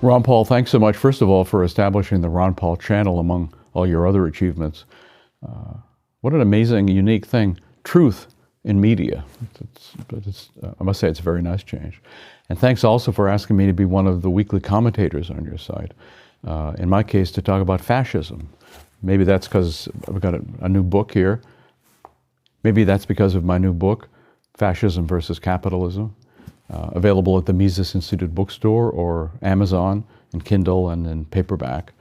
Ron Paul, thanks so much, first of all, for establishing the Ron Paul channel among all your other achievements. What an amazing, unique thing. Truth in media. I must say it's a very nice change. And thanks also for asking me to be one of the weekly commentators on your site. In my case, to talk about fascism. Maybe that's because I've got a new book here. Maybe that's because of my new book, Fascism versus Capitalism, available at the Mises Institute bookstore or Amazon in Kindle and in paperback.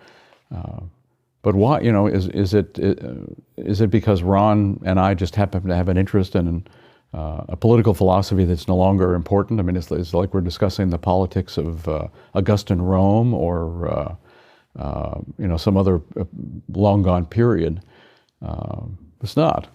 But why, is it because Ron and I just happen to have an interest in a political philosophy that's no longer important? I mean, it's like we're discussing the politics of Augustan Rome or some other long gone period. It's not.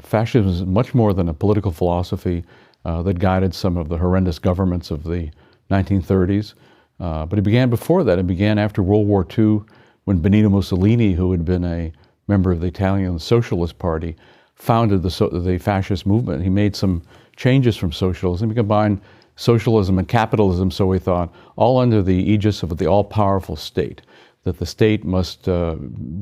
Fascism is much more than a political philosophy that guided some of the horrendous governments of the 1930s. But it began before that. It began after World War II, when Benito Mussolini, who had been a member of the Italian Socialist Party, founded the fascist movement. He made some changes from socialism. He combined socialism and capitalism, so we thought, all under the aegis of the all-powerful state, that the state must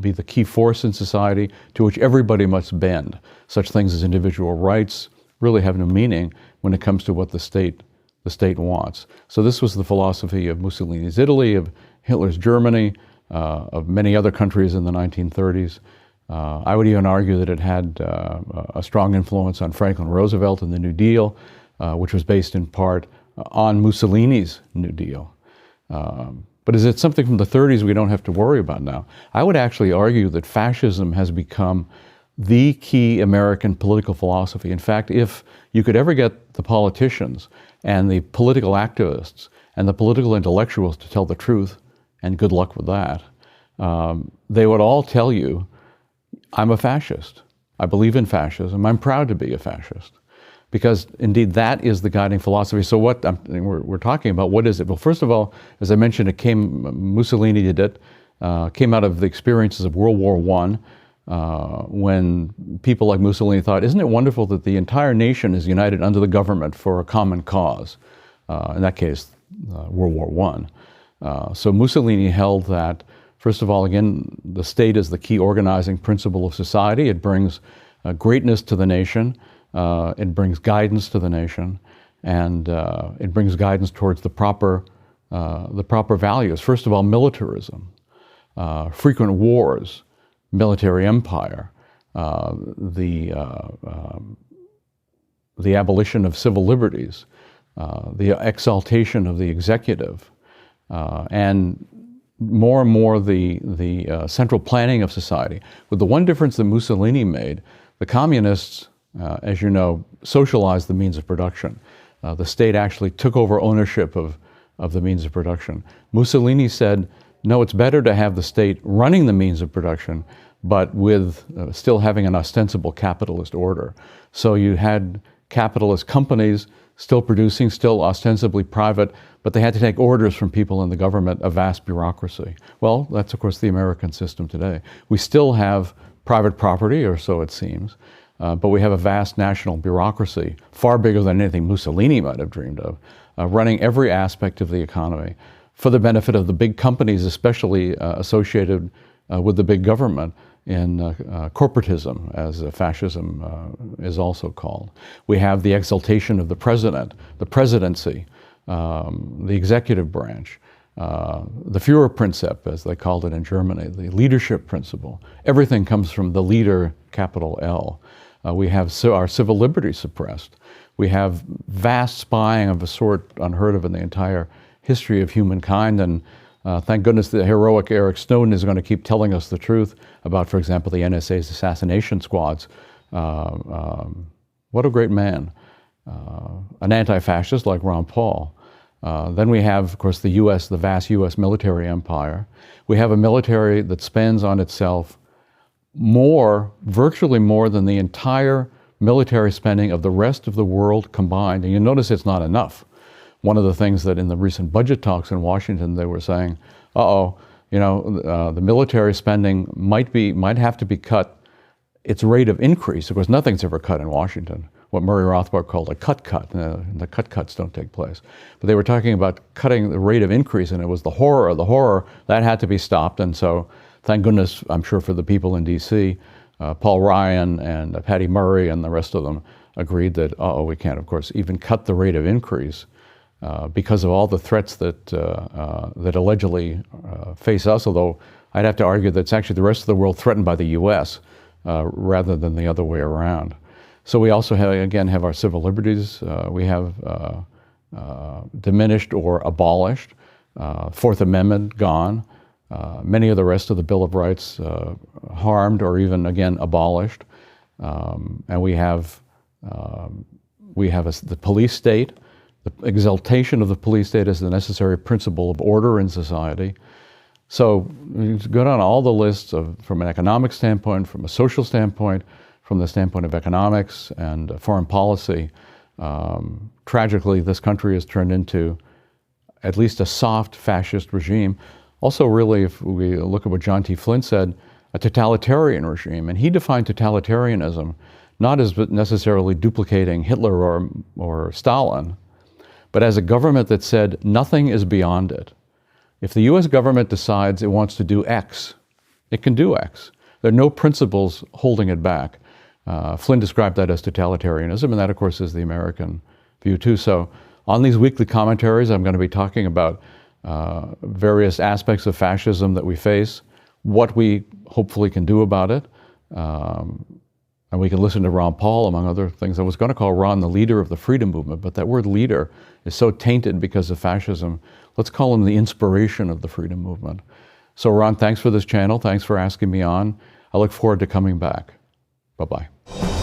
be the key force in society to which everybody must bend. Such things as individual rights really have no meaning when it comes to what the state wants. So this was the philosophy of Mussolini's Italy, of Hitler's Germany, of many other countries in the 1930s. I would even argue that it had a strong influence on Franklin Roosevelt and the New Deal, which was based in part on Mussolini's New Deal. But is it something from the 30s we don't have to worry about now? I would actually argue that fascism has become the key American political philosophy. In fact, if you could ever get the politicians and the political activists and the political intellectuals to tell the truth, and good luck with that, they would all tell you, I'm a fascist. I believe in fascism. I'm proud to be a fascist. Because indeed that is the guiding philosophy. So what we're talking about, what is it? Well, first of all, as I mentioned, Mussolini did it, came out of the experiences of World War I, when people like Mussolini thought, isn't it wonderful that the entire nation is united under the government for a common cause? In that case, World War I. So Mussolini held that, first of all, again, the state is the key organizing principle of society. It brings greatness to the nation. It brings guidance to the nation, and it brings guidance towards the proper values. First of all, militarism, frequent wars, military empire, the abolition of civil liberties, the exaltation of the executive, and more the central planning of society. With the one difference that Mussolini made, the communists, as you know, socialized the means of production. The state actually took over ownership of the means of production. Mussolini said, no, it's better to have the state running the means of production, but with still having an ostensible capitalist order. So you had capitalist companies still producing, still ostensibly private, but they had to take orders from people in the government, a vast bureaucracy. Well, that's of course the American system today. We still have private property, or so it seems, but we have a vast national bureaucracy, far bigger than anything Mussolini might have dreamed of, running every aspect of the economy for the benefit of the big companies, especially associated with the big government in corporatism, as fascism is also called. We have the exaltation of the president, the presidency, the executive branch, the Führerprinzip, as they called it in Germany, the leadership principle. Everything comes from the leader, capital L. We have our civil liberties suppressed. We have vast spying of a sort unheard of in the entire history of humankind, and thank goodness the heroic Eric Snowden is going to keep telling us the truth about, for example, the NSA's assassination squads. What a great man. An anti-fascist like Ron Paul. Then we have, of course, the vast U.S. military empire. We have a military that spends on itself virtually more than the entire military spending of the rest of the world combined. And you notice it's not enough. One of the things that in the recent budget talks in Washington, they were saying, the military spending might have to be cut, its rate of increase. Of course, nothing's ever cut in Washington. what Murray Rothbard called a cut. And the cuts don't take place. But they were talking about cutting the rate of increase, and it was the horror that had to be stopped. And so, thank goodness, I'm sure for the people in D.C., Paul Ryan and Patty Murray and the rest of them agreed that, we can't, of course, even cut the rate of increase because of all the threats that allegedly face us, although I'd have to argue that it's actually the rest of the world threatened by the U.S. Rather than the other way around. So we also have our civil liberties. We have diminished or abolished. Fourth Amendment gone. Many of the rest of the Bill of Rights harmed or even, again, abolished. And we have the police state, the exaltation of the police state as the necessary principle of order in society. So you go down all the lists from an economic standpoint, from a social standpoint, from the standpoint of economics and foreign policy. Tragically, this country has turned into at least a soft fascist regime. Also, really, if we look at what John T. Flint said, a totalitarian regime. And he defined totalitarianism not as necessarily duplicating Hitler or Stalin, but as a government that said nothing is beyond it. If the U.S. government decides it wants to do X, it can do X. There are no principles holding it back. Flynn described that as totalitarianism, and that, of course, is the American view, too. So on these weekly commentaries, I'm going to be talking about various aspects of fascism that we face, what we hopefully can do about it, and we can listen to Ron Paul, among other things. I was going to call Ron the leader of the freedom movement, but that word leader is so tainted because of fascism. Let's call him the inspiration of the freedom movement. So Ron, thanks for this channel. Thanks for asking me on. I look forward to coming back. Bye-bye.